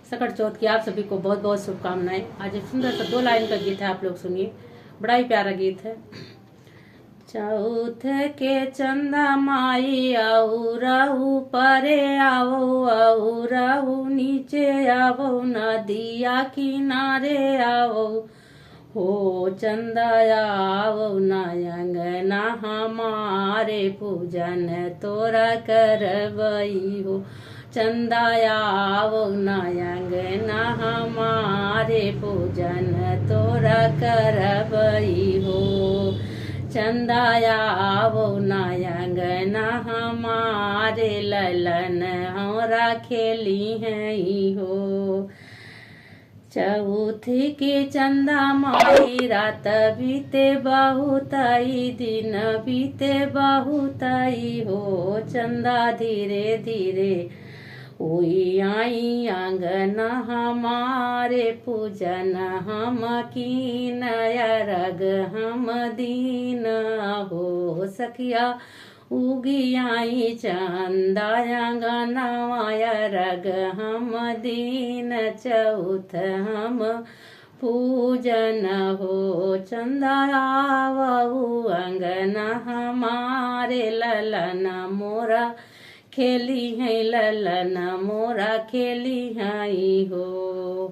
सकट चौथ की आप सभी को बहुत बहुत शुभकामनाएं। आज एक सुंदर सा 2 लाइन का गीत है, आप लोग सुनिए, बड़ा ही प्यारा गीत है। चौथ के चंदा माई आओ रहू परे आओ, आओ रहू नीचे आओ, नदिया किनारे आओ, हो चंदा आओ नयंगना हमारे पूजन तोरा करबई हो। चंदा आओ नयंगना हमारे पूजन तोरा करबई हो। चंदा आओ नयंगना हमारे ललन हमरा खेली हैं हो। चौथी के चंदा माई रात बीते बहुताई, दिन बीते बहुताई हो। चंदा धीरे धीरे ओई आई आंगना हमारे पूजन हम कीन अरग हम दीन हो। सखिया उगी आई चंदा आंगना अरग हम दीन, चौथ हम पूजन हो। चंदा आवू अंगना हमारे ललन मोरा खेली है, ललन मोरा खेली है हो।